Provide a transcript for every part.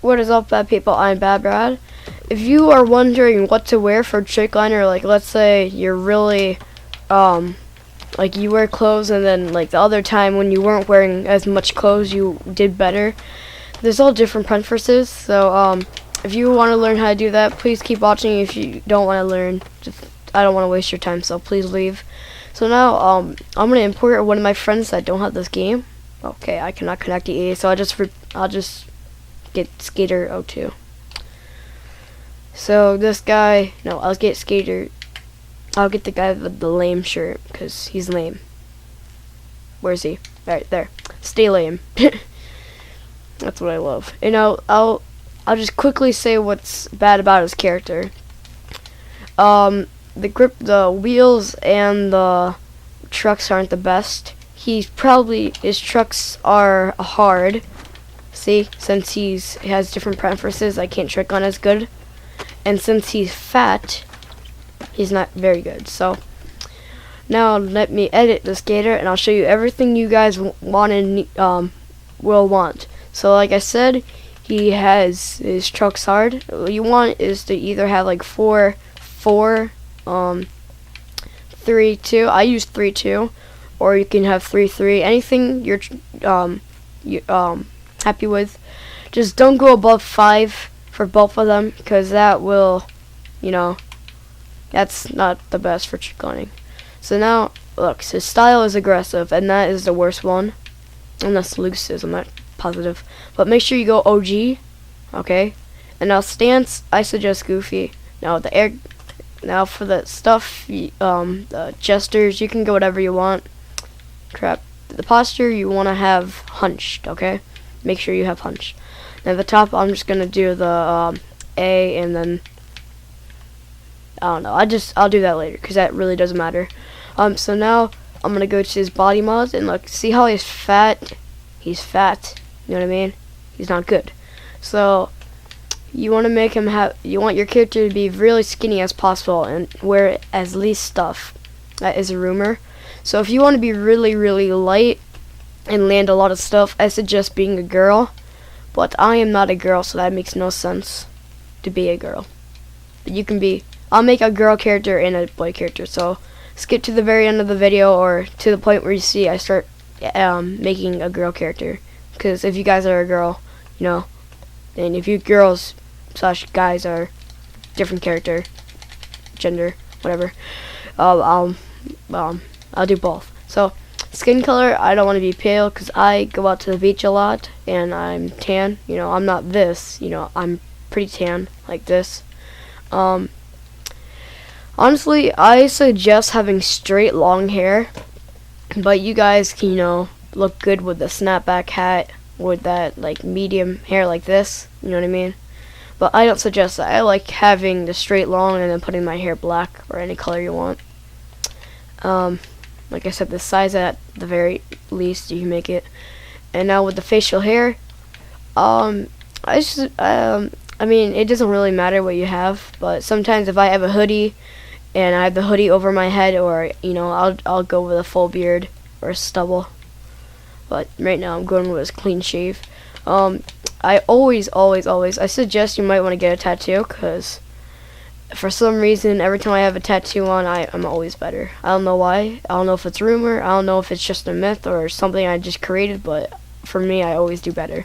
What is up, bad people? I'm Bad Brad. If you are wondering what to wear for Trickliner, like let's say you're really, like you wear clothes and then like the other time when you weren't wearing as much clothes you did better. There's all different preferences, so if you want to learn how to do that, please keep watching. If you don't want to learn, I don't want to waste your time, so please leave. So now I'm gonna import one of my friends that don't have this game. Okay, I cannot connect to EA, so I'll just get Skater 02. So this guy, no, I'll get Skater. I'll get the guy with the lame shirt because he's lame. Where's he? Right there. Stay lame. That's what I love. You know, I'll just quickly say what's bad about his character. The grip, the wheels, and the trucks aren't the best. His trucks are hard. See, since he has different preferences, I can't trick on as good. And since he's fat, he's not very good. So now let me edit the Skater, and I'll show you everything you guys want and will want. So like I said, he has his trucks hard. What you want is to either have like 4, 3, 2. I use 3, 2, or you can have 3, 3. Anything you're happy with. Just don't go above 5 for both of them, because that will, you know, that's not the best for tricklining. So now, look, his style is aggressive, and that is the worst one. Unless Luke's is, I'm not positive. But make sure you go OG, okay? And now stance, I suggest Goofy. Now now for the stuff, the gestures, you can go whatever you want. Crap. The posture you want to have hunched, okay? Make sure you have hunched. Now at the top, I'm just gonna do the A, and then I don't know. I'll do that later because that really doesn't matter. So now I'm gonna go to his body mods and look. See how he's fat? He's fat. You know what I mean? He's not good. So you want to make him you want your character to be really skinny as possible and wear as least stuff. That is a rumor. So if you want to be really, really light and land a lot of stuff, I suggest being a girl. But I am not a girl, so that makes no sense to be a girl. But you can be. I'll make a girl character and a boy character. So skip to the very end of the video, or to the point where you see I start making a girl character. Because if you guys are a girl, you know, and if you girls / guys are different character, gender, whatever, I'll do both. So skin color, I don't want to be pale because I go out to the beach a lot and I'm tan. You know, I'm not this. You know, I'm pretty tan like this. Honestly, I suggest having straight long hair, but you guys can, you know, look good with the snapback hat with that like medium hair like this. You know what I mean? But I don't suggest that. I like having the straight long and then putting my hair black or any color you want. Like I said, the size at the very least you can make it. And now with the facial hair, I mean, it doesn't really matter what you have, but sometimes if I have a hoodie and I have the hoodie over my head, or you know, I'll go with a full beard or a stubble. But right now I'm going with a clean shave. I always I suggest you might want to get a tattoo, because for some reason every time I have a tattoo on, I'm always better. I don't know why. I don't know if it's rumor. I don't know if it's just a myth or something I just created, but for me, I always do better.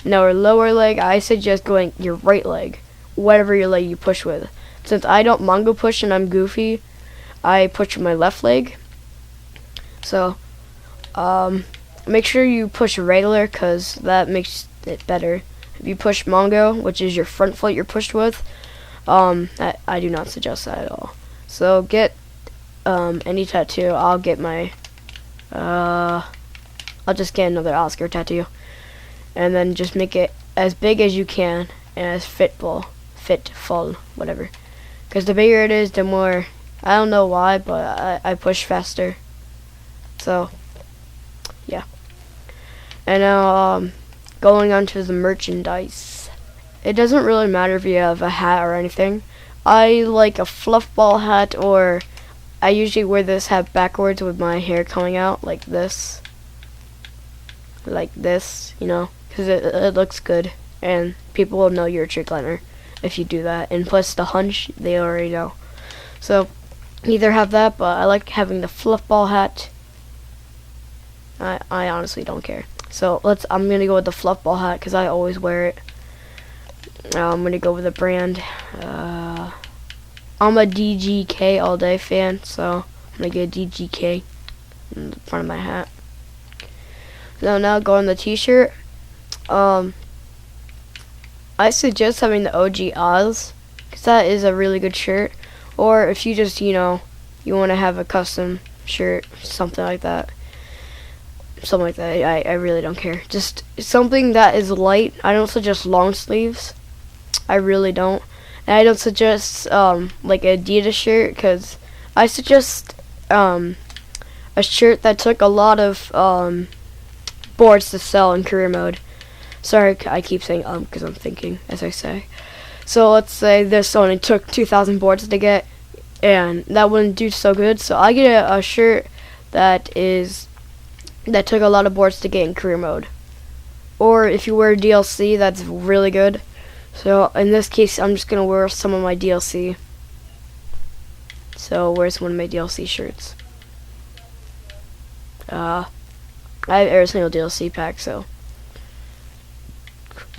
Now our lower leg, I suggest going your right leg, whatever your leg you push with. Since I don't Mongo push and I'm goofy, I push with my left leg. So make sure you push regular, because that makes it better. If you push Mongo, which is your front foot you're pushed with, I do not suggest that at all. So get any tattoo. I'll get my I'll just get another Oscar tattoo, and then just make it as big as you can and as fitful, whatever. Because the bigger it is, the more, I don't know why, but I push faster. So yeah. And now going on to the merchandise. It doesn't really matter if you have a hat or anything. I like a fluff ball hat, or I usually wear this hat backwards with my hair coming out like this, you know, because it looks good. and people will know you're a trickliner if you do that. And plus the hunch, they already know. So either have that, but I like having the fluff ball hat. I honestly don't care. So I'm gonna go with the fluff ball hat because I always wear it. I'm gonna go with a brand. I'm a DGK all day fan, so I'm gonna get a DGK in the front of my hat. Now go on the t-shirt. I suggest having the OG Oz, because that is a really good shirt. Or if you just, you want to have a custom shirt, something like that. I really don't care. Just something that is light. I don't suggest long sleeves. I really don't. And I don't suggest like an Adidas shirt, because I suggest a shirt that took a lot of boards to sell in career mode. Sorry, I keep saying because I'm thinking as I say. So let's say this only took 2,000 boards to get, and that wouldn't do so good. So I get a shirt that took a lot of boards to get in career mode. Or if you wear DLC, that's really good. So in this case, I'm just gonna wear some of my DLC. So where's one of my DLC shirts? I have every single DLC pack, so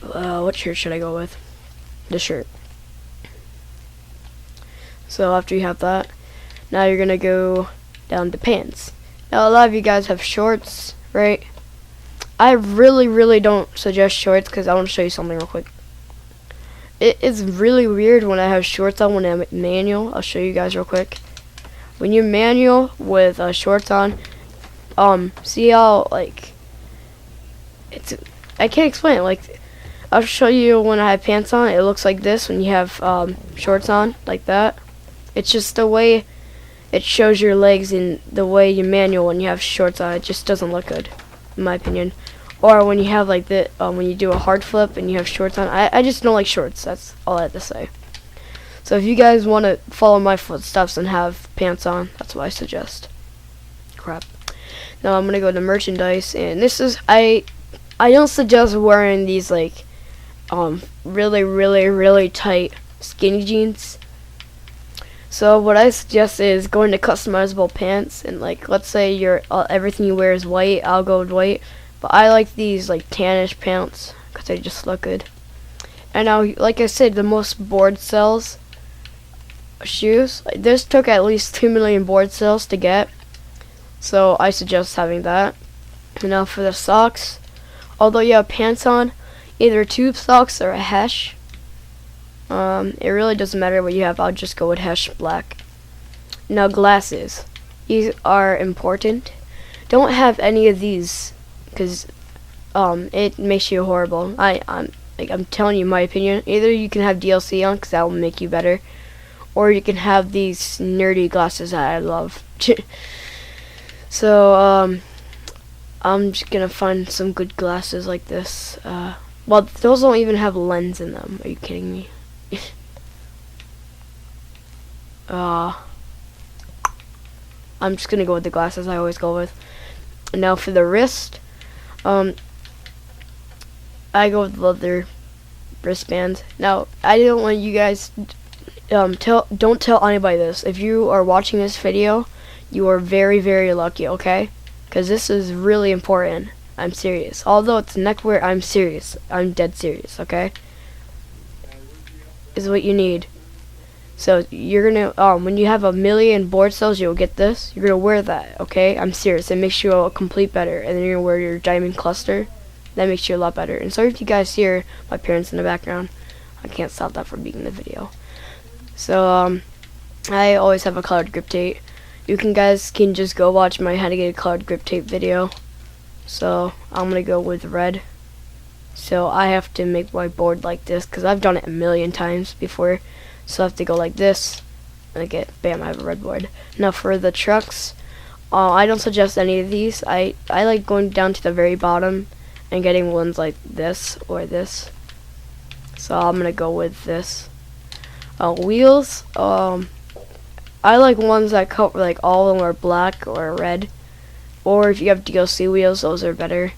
what shirt should I go with? This shirt. So after you have that, now you're gonna go down to pants. Now a lot of you guys have shorts, right? I really don't suggest shorts because I want to show you something real quick. It's really weird when I have shorts on when I'm manual. I'll show you guys real quick. When you're manual with shorts on, see how like I can't explain it. Like I'll show you when I have pants on. It looks like this when you have shorts on, like that. It's just the way it shows your legs in the way you manual when you have shorts on. It just doesn't look good, in my opinion. Or when you have like the when you do a hard flip and you have shorts on. I just don't like shorts. That's all I have to say. So if you guys want to follow my footsteps and have pants on, that's what I suggest. Crap. Now I'm gonna go to merchandise, and this is I don't suggest wearing these like really tight skinny jeans. So what I suggest is going to customizable pants, and like let's say your everything you wear is white, I'll go with white. But I like these like tannish pants because they just look good. And now, like I said, the most board sales shoes. This took at least 2 million board sales to get, so I suggest having that. And now for the socks, although you have pants on, either tube socks or a Hesh. It really doesn't matter what you have. I'll just go with Hesh black. Now glasses, these are important. Don't have any of these because it makes you horrible. I'm telling you my opinion. Either you can have DLC on because that will make you better, or you can have these nerdy glasses that I love. So I'm just gonna find some good glasses like this. Well, those don't even have lens in them. Are you kidding me? I'm just gonna go with the glasses I always go with. And now for the wrist, I go with leather wristbands. Now I don't want you guys don't tell anybody this. If you are watching this video, you are very lucky, okay? Because this is really important. I'm serious. Although it's neckwear, I'm serious. I'm dead serious, okay? Is what you need. So you're gonna when you have 1 million board cells, you'll get this. You're gonna wear that, okay? I'm serious. It makes you a complete better. And then you're gonna wear your diamond cluster. That makes you a lot better. And sorry if you guys hear my parents in the background. I can't stop that from being in the video. So I always have a colored grip tape. You guys can just go watch my how to get a colored grip tape video. So I'm gonna go with red. So I have to make my board like this because I've done it 1 million times before. So I have to go like this, and I get bam, I have a red board. Now for the trucks, I don't suggest any of these. I like going down to the very bottom and getting ones like this or this. So I'm gonna go with this. Wheels, I like ones that cover like all of them are black or red, or if you have DLC wheels, those are better.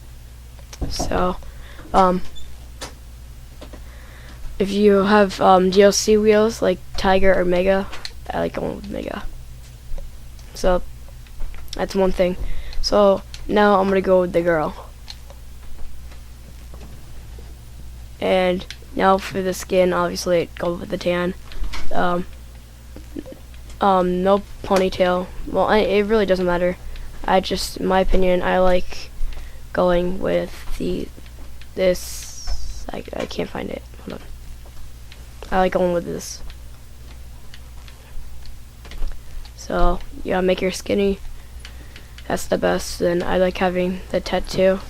So if you have DLC wheels like Tiger or Mega, I like going with Mega. So that's one thing. So now I'm gonna go with the girl. And now for the skin, obviously go with the tan. No ponytail. Well, it really doesn't matter. In my opinion, I like going with this. I can't find it. Hold on. I like going with this. So yeah, make your skinny. That's the best. And I like having the tattoo.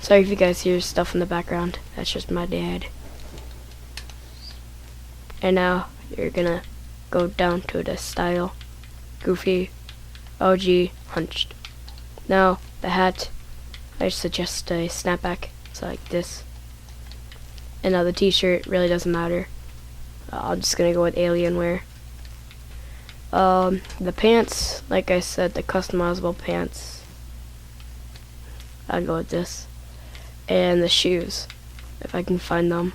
Sorry if you guys hear stuff in the background. That's just my dad. And now you're gonna go down to the style. Goofy, OG, hunched. Now the hat, I suggest a snapback. So like this. And now the t-shirt really doesn't matter. I'm just gonna go with alien wear. The pants, like I said, the customizable pants, I'd go with this. And the shoes, if I can find them.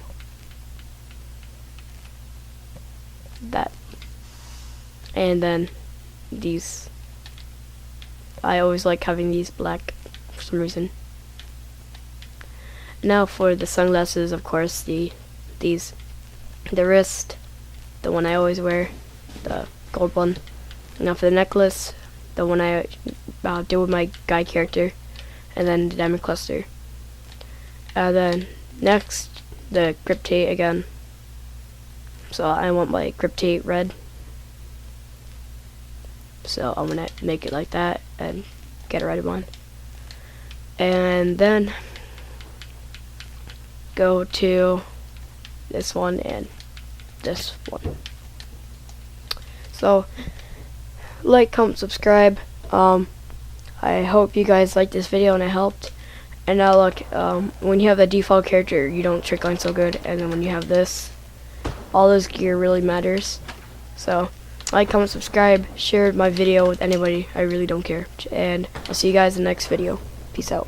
That. And then these. I always like having these black for some reason. Now for the sunglasses, of course, the wrist, the one I always wear, the gold one. Now for the necklace, the one I do with my guy character, and then the diamond cluster. Then next, the grip tape again. So I want my grip tape red. So I'm gonna make it like that and get a red one. And then go to this one and this one. So like, comment, subscribe. I hope you guys liked this video and it helped. And now look, when you have the default character, you don't trickline so good, and then when you have this, all this gear really matters. So like, comment, subscribe, share my video with anybody. I really don't care. And I'll see you guys in the next video. Peace out.